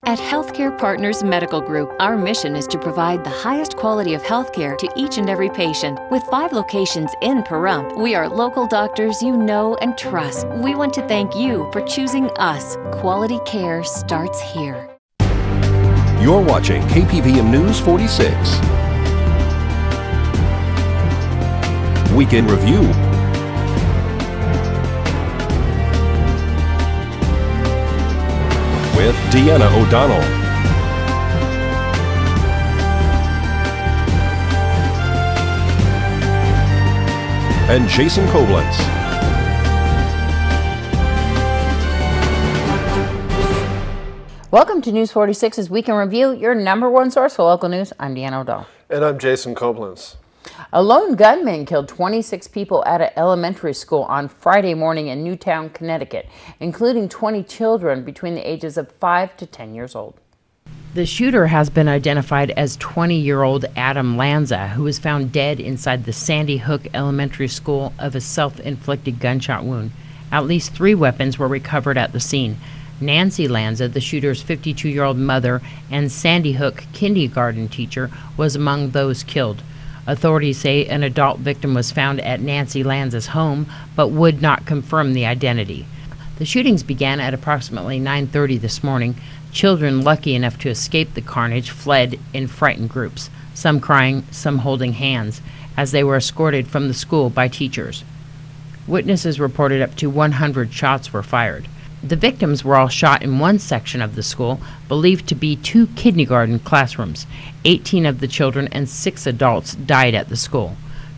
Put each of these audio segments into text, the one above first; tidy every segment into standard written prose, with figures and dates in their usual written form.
At Healthcare Partners Medical Group, our mission is to provide the highest quality of healthcare to each and every patient. With 5 locations in Pahrump, we are local doctors you know and trust. We want to thank you for choosing us. Quality care starts here. You're watching KPVM News 46. Weekend Review. With Deanna O'Donnell. And Jason Koblenz. Welcome to News 46's Weekend Review, your #1 source for local news. I'm Deanna O'Donnell. And I'm Jason Koblenz. A lone gunman killed 26 people at an elementary school on Friday morning in Newtown, Connecticut, including 20 children between the ages of 5 to 10 years old. The shooter has been identified as 20-year-old Adam Lanza, who was found dead inside the Sandy Hook Elementary School of a self-inflicted gunshot wound. At least 3 weapons were recovered at the scene. Nancy Lanza, the shooter's 52-year-old mother and Sandy Hook kindergarten teacher, was among those killed. Authorities say an adult victim was found at Nancy Lanza's home, but would not confirm the identity. The shootings began at approximately 9:30 this morning. Children lucky enough to escape the carnage fled in frightened groups, some crying, some holding hands, as they were escorted from the school by teachers. Witnesses reported up to 100 shots were fired. The victims were all shot in one section of the school, believed to be 2 kindergarten classrooms. 18 of the children and 6 adults died at the school.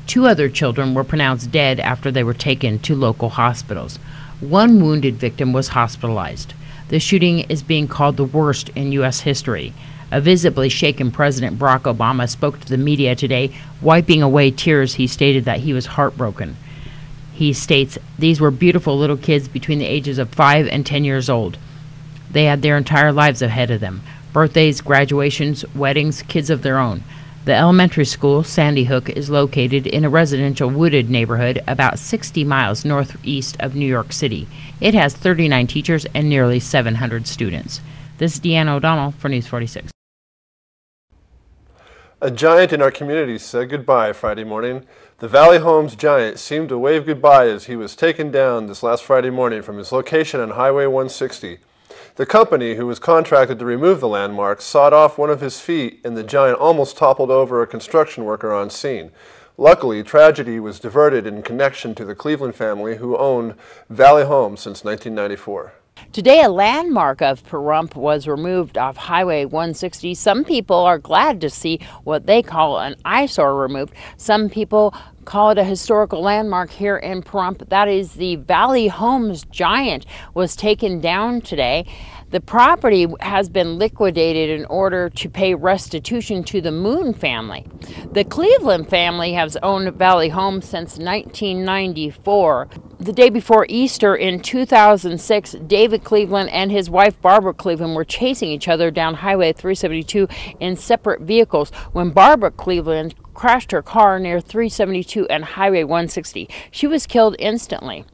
2 other children were pronounced dead after they were taken to local hospitals. 1 wounded victim was hospitalized. The shooting is being called the worst in U.S. history. A visibly shaken President Barack Obama spoke to the media today. Wiping away tears, he stated that he was heartbroken. He states, "These were beautiful little kids between the ages of 5 and 10 years old. They had their entire lives ahead of them. Birthdays, graduations, weddings, kids of their own." The elementary school, Sandy Hook, is located in a residential wooded neighborhood about 60 miles northeast of New York City. It has 39 teachers and nearly 700 students. This is Deanna O'Donnell for News 46. A giant in our community said goodbye Friday morning. The Valley Homes giant seemed to wave goodbye as he was taken down this last Friday morning from his location on Highway 160. The company, who was contracted to remove the landmark, sawed off one of his feet and the giant almost toppled over a construction worker on scene. Luckily, tragedy was diverted in connection to the Cleveland family who owned Valley Homes since 1994. Today, a landmark of Pahrump was removed off Highway 160. Some people are glad to see what they call an eyesore removed. Some people call it a historical landmark here in Pahrump. That is, the Valley Homes giant was taken down today. The property has been liquidated in order to pay restitution to the Moon family. The Cleveland family has owned Valley Homes since 1994. The day before Easter in 2006, David Cleveland and his wife Barbara Cleveland were chasing each other down Highway 372 in separate vehicles when Barbara Cleveland crashed her car near 372 and Highway 160. She was killed instantly.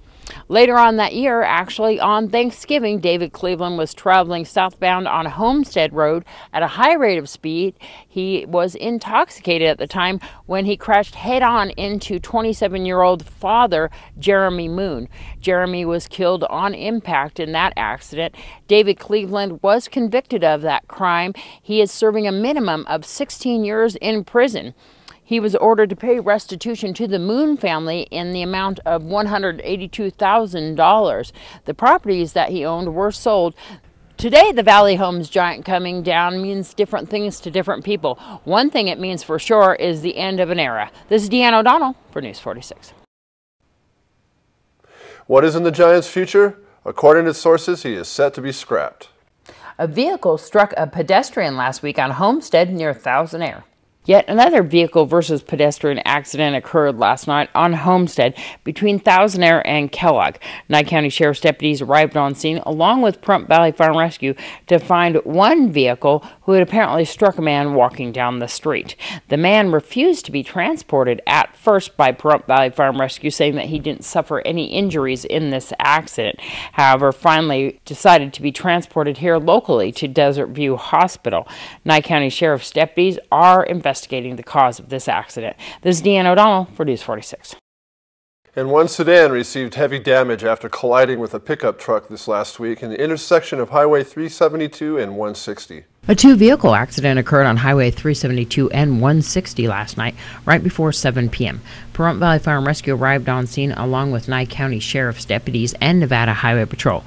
Later on that year, actually on Thanksgiving, David Cleveland was traveling southbound on Homestead Road at a high rate of speed. He was intoxicated at the time when he crashed head-on into 27-year-old father Jeremy Moon. Jeremy was killed on impact in that accident. David Cleveland was convicted of that crime. He is serving a minimum of 16 years in prison. He was ordered to pay restitution to the Moon family in the amount of $182,000. The properties that he owned were sold. Today, the Valley Homes giant coming down means different things to different people. One thing it means for sure is the end of an era. This is Deanna O'Donnell for News 46. What is in the giant's future? According to sources, he is set to be scrapped. A vehicle struck a pedestrian last week on Homestead near Thousand Air. Yet another vehicle versus pedestrian accident occurred last night on Homestead between Thousand Air and Kellogg. Nye County Sheriff's deputies arrived on scene along with Pahrump Valley Fire and Rescue to find one vehicle who had apparently struck a man walking down the street. The man refused to be transported at first by Pahrump Valley Fire and Rescue, saying that he didn't suffer any injuries in this accident. However, finally decided to be transported here locally to Desert View Hospital. Nye County Sheriff's deputies are investigating the cause of this accident. This is Deanna O'Donnell for News 46. And one sedan received heavy damage after colliding with a pickup truck this last week in the intersection of Highway 372 and 160. A two-vehicle accident occurred on Highway 372 and 160 last night, right before 7 p.m. Pahrump Valley Fire and Rescue arrived on scene along with Nye County Sheriff's deputies and Nevada Highway Patrol.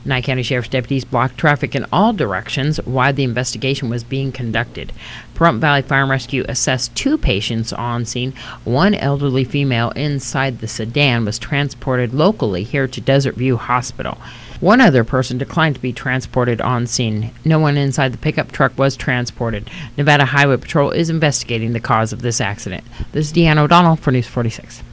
Nye County Sheriff's deputies blocked traffic in all directions while the investigation was being conducted. Pahrump Valley Fire and Rescue assessed two patients on scene. One elderly female inside the sedan was transported locally here to Desert View Hospital. One other person declined to be transported on scene. No one inside the pickup truck was transported. Nevada Highway Patrol is investigating the cause of this accident. This is Deanna O'Donnell for News 46.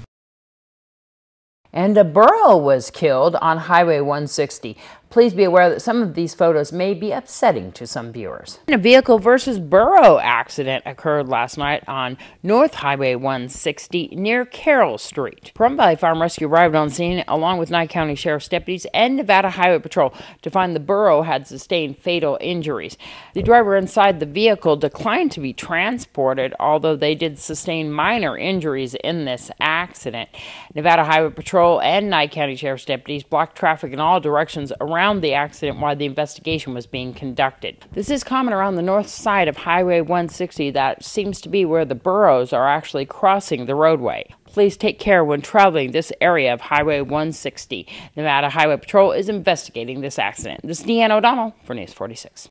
And a Borough was killed on Highway 160. Please be aware that some of these photos may be upsetting to some viewers. A vehicle versus Borough accident occurred last night on North Highway 160 near Carroll Street. Pahrump Valley Fire and Rescue arrived on scene along with Nye County Sheriff's deputies and Nevada Highway Patrol to find the Borough had sustained fatal injuries. The driver inside the vehicle declined to be transported, although they did sustain minor injuries in this accident. Nevada Highway Patrol and Nye County Sheriff's deputies blocked traffic in all directions around the accident while the investigation was being conducted. This is common around the north side of Highway 160. That seems to be where the boroughs are actually crossing the roadway. Please take care when traveling this area of Highway 160. Nevada Highway Patrol is investigating this accident. This is Deanna O'Donnell for News 46.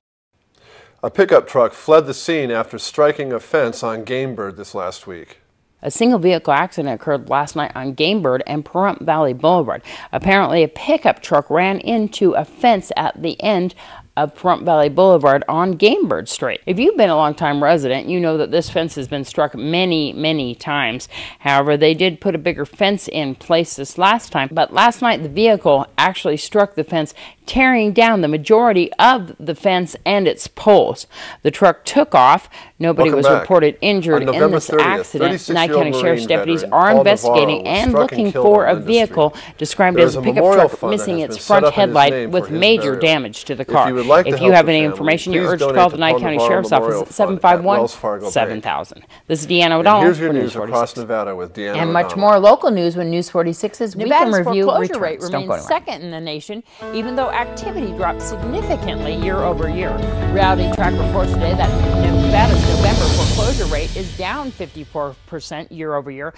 A pickup truck fled the scene after striking a fence on Gamebird this last week. A single vehicle accident occurred last night on Gamebird and Pahrump Valley Boulevard. Apparently, a pickup truck ran into a fence at the end of Pahrump Valley Boulevard on Gamebird Street. If you've been a long-time resident, you know that this fence has been struck many times. However, they did put a bigger fence in place this last time, but last night the vehicle actually struck the fence, tearing down the majority of the fence and its poles. The truck took off. Nobody was reported injured in this accident. Nye County Sheriff's deputies are investigating and looking for a vehicle described as a pickup truck missing its front headlight with major damage to the car. If you have any information, you're urged to call the Nye County Sheriff's Office at 751-7000. This is Deanna O'Donnell for News 46. Nevada with Deanna and much more local news when News 46's Weekend Review foreclosure rate remains second in the nation, even though activity dropped significantly year over year. Reality Track reports today that Nevada's November foreclosure rate is down 54% year over year,